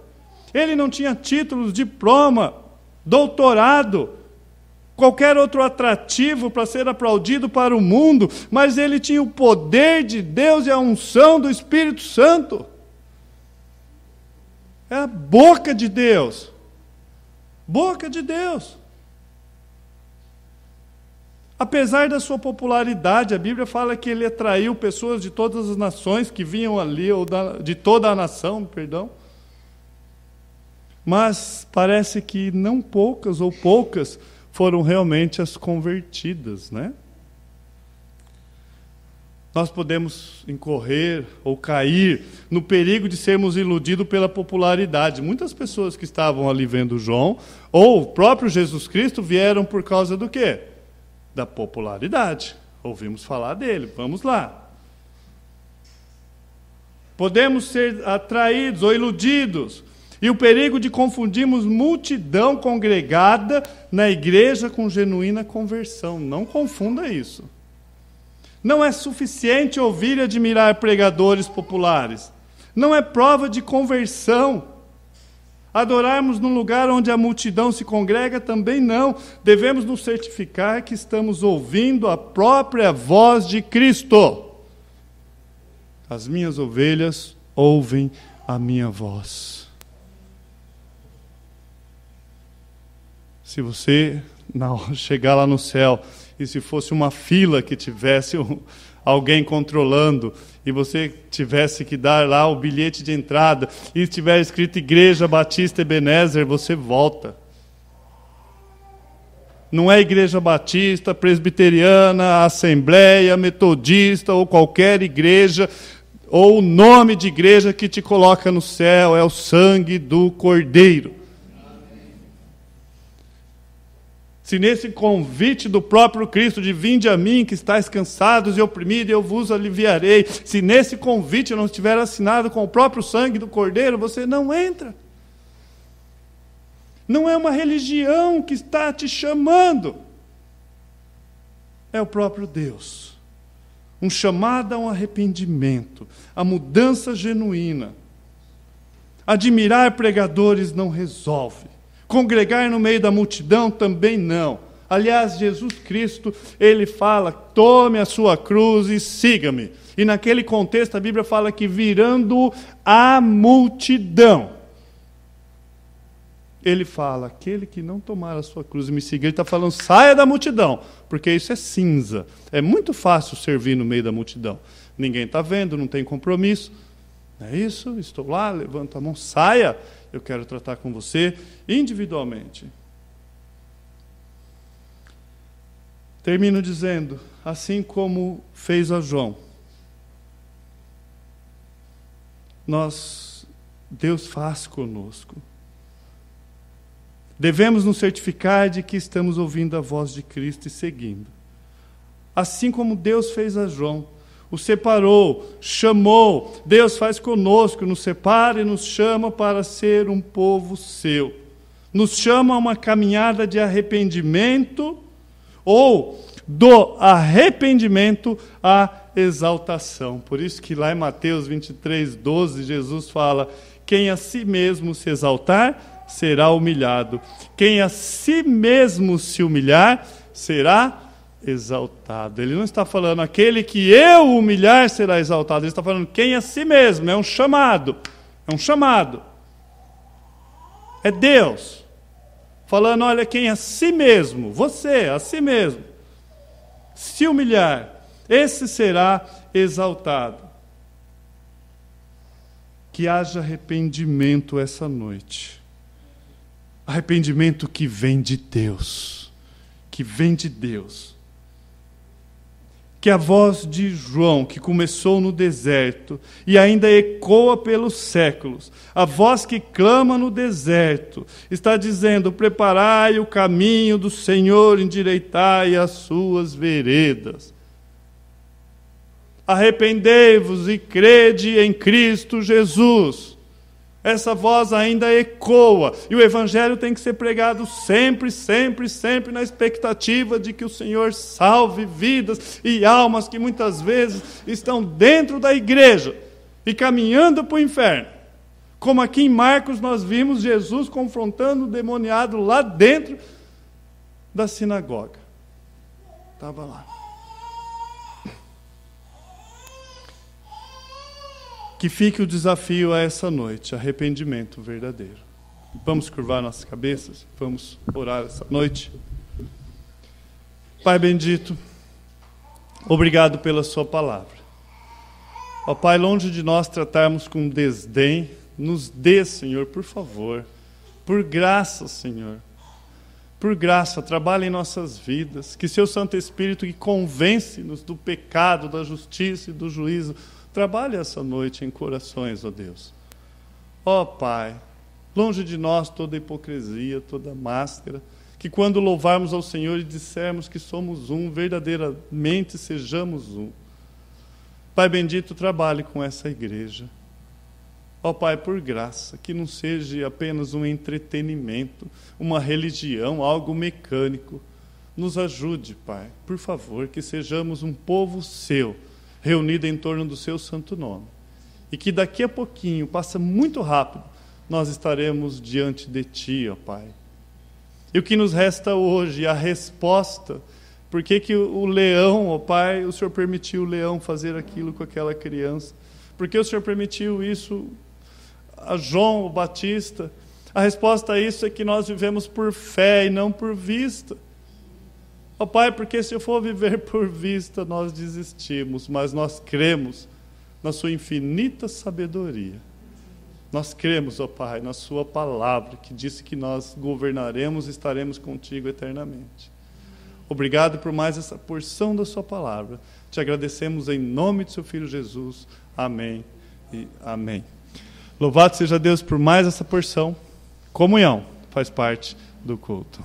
Ele não tinha títulos, diploma, doutorado, qualquer outro atrativo para ser aplaudido para o mundo, mas ele tinha o poder de Deus e a unção do Espírito Santo. É a boca de Deus. Boca de Deus. Apesar da sua popularidade, a Bíblia fala que ele atraiu pessoas de todas as nações que vinham ali, ou de toda a nação, perdão. Mas parece que não poucas ou poucas foram realmente as convertidas, né? Nós podemos incorrer ou cair no perigo de sermos iludidos pela popularidade. Muitas pessoas que estavam ali vendo João, ou o próprio Jesus Cristo, vieram por causa do quê? Da popularidade. Ouvimos falar dele, vamos lá. Podemos ser atraídos ou iludidos. E o perigo de confundirmos multidão congregada na igreja com genuína conversão. Não confunda isso. Não é suficiente ouvir e admirar pregadores populares. Não é prova de conversão. Adorarmos num lugar onde a multidão se congrega também não. Devemos nos certificar que estamos ouvindo a própria voz de Cristo. As minhas ovelhas ouvem a minha voz. Se você chegar lá no céu e se fosse uma fila que tivesse alguém controlando e você tivesse que dar lá o bilhete de entrada e estiver escrito Igreja Batista Ebenezer, você volta. Não é Igreja Batista, Presbiteriana, Assembleia, Metodista ou qualquer igreja ou o nome de igreja que te coloca no céu, é o sangue do Cordeiro. Se nesse convite do próprio Cristo de vinde a mim, que estáis cansados e oprimidos, eu vos aliviarei. Se nesse convite não estiver assinado com o próprio sangue do Cordeiro, você não entra. Não é uma religião que está te chamando. É o próprio Deus. Um chamado a um arrependimento, a mudança genuína. Admirar pregadores não resolve. Congregar no meio da multidão também não. Aliás, Jesus Cristo, ele fala, tome a sua cruz e siga-me. E naquele contexto a Bíblia fala que virando a multidão, ele fala, aquele que não tomar a sua cruz e me seguir, ele está falando, saia da multidão, porque isso é cinza. É muito fácil servir no meio da multidão. Ninguém está vendo, não tem compromisso. Não é isso? Estou lá, levanto a mão, saia. Eu quero tratar com você individualmente. Termino dizendo, assim como fez a João, Deus faz conosco. Devemos nos certificar de que estamos ouvindo a voz de Cristo e seguindo. Assim como Deus fez a João, o separou, chamou, Deus faz conosco, nos separa e nos chama para ser um povo seu. Nos chama a uma caminhada de arrependimento, ou do arrependimento à exaltação. Por isso que lá em Mateus 23:12, Jesus fala, quem a si mesmo se exaltar, será humilhado. Quem a si mesmo se humilhar, será exaltado. Ele não está falando aquele que eu humilhar será exaltado. Ele está falando quem a si mesmo. É um chamado. É um chamado. É Deus falando, olha, quem a si mesmo, você, a si mesmo, se humilhar, esse será exaltado. Que haja arrependimento essa noite. Arrependimento que vem de Deus. Que vem de Deus. Que a voz de João, que começou no deserto e ainda ecoa pelos séculos, a voz que clama no deserto, está dizendo, preparai o caminho do Senhor, endireitai as suas veredas. Arrependei-vos e crede em Cristo Jesus. Essa voz ainda ecoa, e o Evangelho tem que ser pregado sempre, sempre, sempre na expectativa de que o Senhor salve vidas e almas que muitas vezes estão dentro da igreja e caminhando para o inferno. Como aqui em Marcos nós vimos Jesus confrontando o demoniado lá dentro da sinagoga. Estava lá. Que fique o desafio a essa noite, arrependimento verdadeiro. Vamos curvar nossas cabeças, vamos orar essa noite. Pai bendito, obrigado pela sua palavra. Ó Pai, longe de nós tratarmos com desdém, nos dê, Senhor, por favor, por graça, Senhor. Por graça, trabalhe em nossas vidas, que seu Santo Espírito que convence-nos do pecado, da justiça e do juízo, trabalhe essa noite em corações, ó Deus. Ó Pai, longe de nós toda hipocrisia, toda máscara, que quando louvarmos ao Senhor e dissermos que somos um, verdadeiramente sejamos um. Pai bendito, trabalhe com essa igreja. Ó Pai, por graça, que não seja apenas um entretenimento, uma religião, algo mecânico. Nos ajude, Pai, por favor, que sejamos um povo seu, reunido em torno do seu santo nome. E que daqui a pouquinho, passa muito rápido, nós estaremos diante de Ti, ó Pai. E o que nos resta hoje, a resposta, por que o leão, ó Pai, o Senhor permitiu o leão fazer aquilo com aquela criança? Por que o Senhor permitiu isso a João o Batista? A resposta a isso é que nós vivemos por fé e não por vista. Ó Pai, porque se eu for viver por vista, nós desistimos, mas nós cremos na sua infinita sabedoria. Nós cremos, ó Pai, na sua palavra, que disse que nós governaremos e estaremos contigo eternamente. Obrigado por mais essa porção da sua palavra. Te agradecemos em nome de seu Filho Jesus. Amém e amém. Louvado seja Deus por mais essa porção. Comunhão faz parte do culto.